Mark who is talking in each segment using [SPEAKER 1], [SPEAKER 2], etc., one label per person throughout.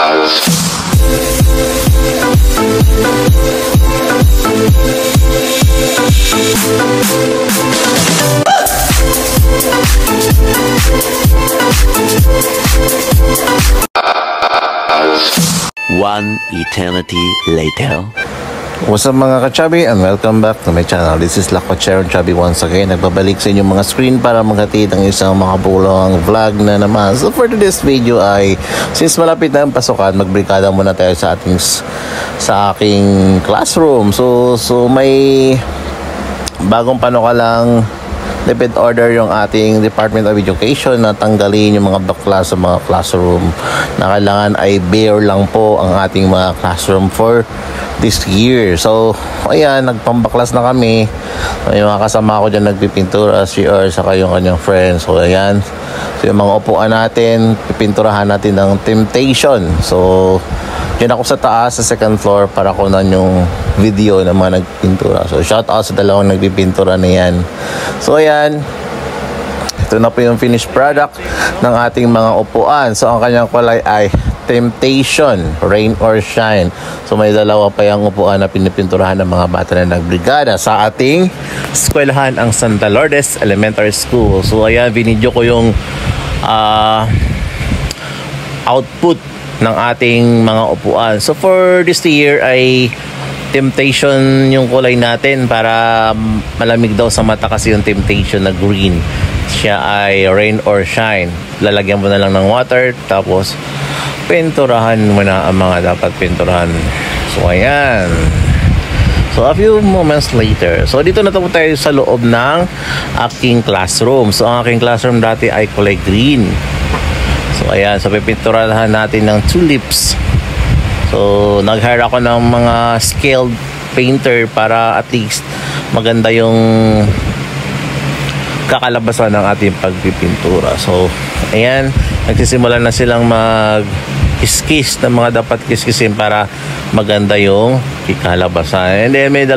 [SPEAKER 1] One eternity later.
[SPEAKER 2] What's up mga ka-chubby, and welcome back to my channel. This is Lakwacheron Chubby once again. Nagbabalik sa inyong mga screen para maghatid ang isang makabulang vlog na naman. So for today's video ay, since malapit na ang pasukan, magbrikada muna tayo sa aking classroom. So may bagong panukalang debit order yung ating Department of Education na tanggalin yung mga bakla sa mga classroom na kailangan ay bare lang po ang ating mga classroom for this year. So ayan, nagpambaklas na kami. May mga kasama ko dyan nagpipintura, si Earl saka yung kanyang friends. So ayan, so yung mga upuan natin, pipinturahan natin ng Temptation. So dyan ako sa taas, sa second floor, para kunan yung video ng mga nagpintura. So shout out sa dalawang nagpipintura na yan. So ayan, ito na po yung finished product ng ating mga upuan. So ang kanyang kulay ay Temptation, Rain or Shine. So may dalawa pa yung upuan na pinipinturahan ng mga bata na nagbrigada sa ating eskwelahan, ang Santa Lourdes Elementary School. So ayan, binidyo ko yung output ng ating mga upuan. So for this year ay Temptation yung kulay natin para malamig daw sa mata, kasi yung Temptation na green. Siya ay Rain or Shine. Lalagyan mo na lang ng water, tapos pinturahan mo na ang mga dapat pinturahan. So ayan. So a few moments later, so dito na tayo sa loob ng aking classroom. So ang aking classroom dati ay kulay green. So ayan, so pipinturahan natin ng tulips. So nag-hire ako ng mga skilled painter para at least maganda yung kakalabasan ng ating pagpipintura. So ayan, nagsisimula na silang mag-kiss ng mga dapat kiss-kissin para maganda yung kikalabasan. And then may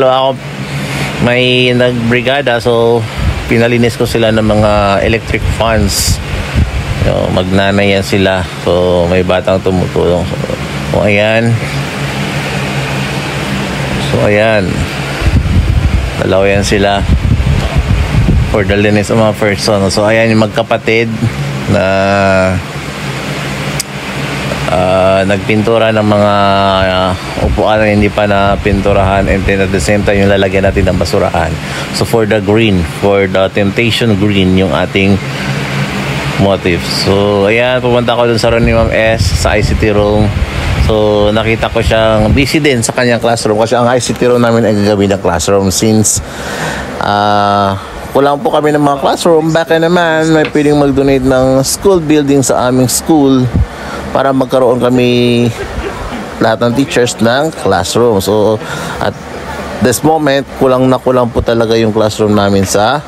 [SPEAKER 2] nagbrigada, so pinalinis ko sila ng mga electric fans. Magnanayan sila, so may batang tumutulong. So ayan, dalawa yan sila for the linis of mga person. So ayan yung magkapatid na nagpintura ng mga upuan na hindi pa na pinturahan, and then at the same time yung lalagyan natin ng basurahan. So for the Temptation green yung ating motif. So ayan, pumunta ko dun sa room ni Ma'am S sa ICT room. So nakita ko siyang busy din sa kanyang classroom, kasi ang ICT room namin ay gagawin ng classroom since kulang po kami ng mga classroom. Baka naman may pwedeng mag-donate ng school building sa aming school para magkaroon kami lahat ng teachers ng classroom. So at this moment, kulang po talaga yung classroom namin sa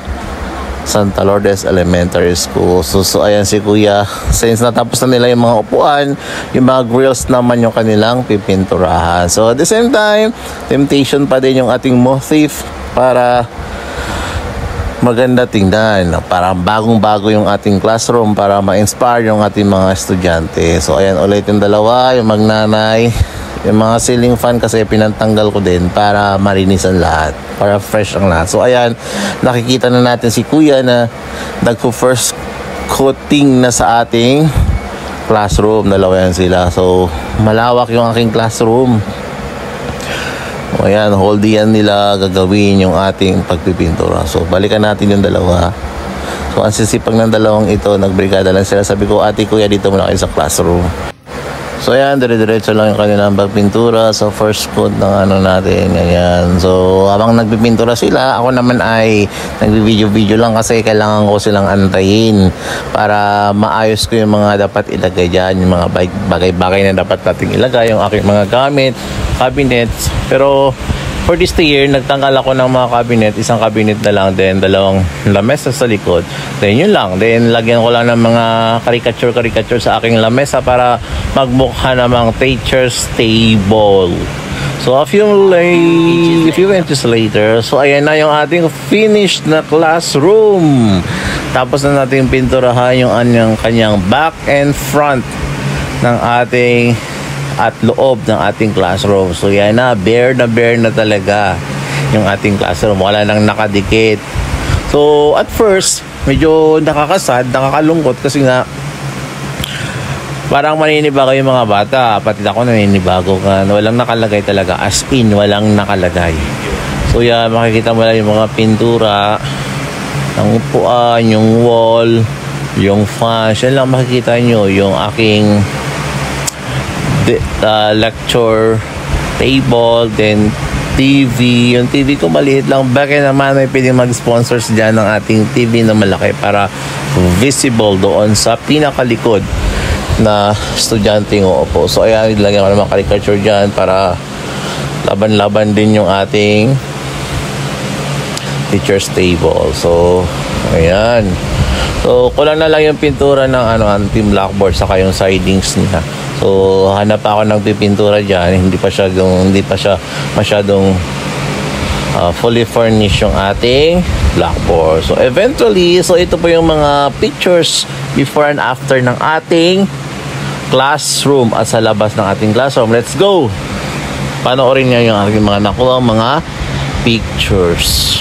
[SPEAKER 2] Santa Lourdes Elementary School. So ayan si Kuya, since natapos na nila yung mga upuan, yung mga grills naman yung kanilang pipinturahan. So at the same time, Temptation pa din yung ating motif para maganda tingnan, parang bagong-bago yung ating classroom para ma-inspire yung ating mga estudyante. So ayan ulit yung dalawa, yung magnanay, yung mga ceiling fan kasi pinantanggal ko din para marinisan lahat, para fresh ang lahat. So ayan, nakikita na natin si Kuya na nagpo-first coating na sa ating classroom. Dalawa yan sila. So malawak yung aking classroom. O ayan, whole day yan nila gagawin yung ating pagpipintura. So balikan natin yung dalawa. So ang sisipag ng dalawang ito, nagbrigada lang sila. Sabi ko, ate Kuya, dito muna kayo sa classroom. So ayan, dire-diretso lang yung kanilang pagpintura. So first coat ng natin, ayan. So habang nagpipintura sila, ako naman ay nagbi-video lang kasi kailangan ko silang antayin para maayos ko yung mga dapat ilagay dyan, yung mga bagay-bagay na dapat nating ilagay, yung aking mga gamit, cabinets. Pero for this year, nagtanggal ako ng mga cabinet, isang cabinet na lang, then dalawang lamesa sa likod. Then yun lang. Then lagyan ko lang ng mga caricature sa aking lamesa para magmukha namang teacher's table. So a few inches later, so ayan na yung ating finished na classroom. Tapos na natin pinturahan yung kanyang back and front ng ating at loob ng ating classroom. So yan na, bare na talaga yung ating classroom. Wala nang nakadikit. So at first, medyo nakakasad, nakakalungkot kasi nga parang maninibago yung mga bata. Pati ako naninibago ka. Walang nakalagay talaga. As in, walang nakalagay. So yan, makikita mo lang yung mga pintura ng upuan, yung wall, yung fans. Yan lang makikita nyo. Yung aking lecture table, then TV. Yung TV ko maliit lang. Bakit naman may pwedeng mag-sponsors dyan ng ating TV na malaki para visible doon sa pinakalikod na estudyante ng uupo. So ayan, ilagyan ko naman caricature dyan para laban-laban din yung ating teacher's table. So ayan. So kulang na lang yung pintura ng team blackboard saka yung sidings niya. So hanap pa ako ng pipintura dyan. Hindi pa siya masyadong fully furnished yung ating blackboard. So eventually, so ito po yung mga pictures before and after ng ating classroom at sa labas ng ating classroom. Let's go! Panoorin niyo yung aking mga nakuha mga pictures.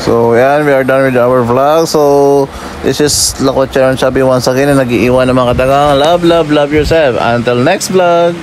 [SPEAKER 2] So yan, we are done with our vlog. So this is Lakocheron Chubby once again na nag-iiwan ng mga katagang love yourself. Until next vlog.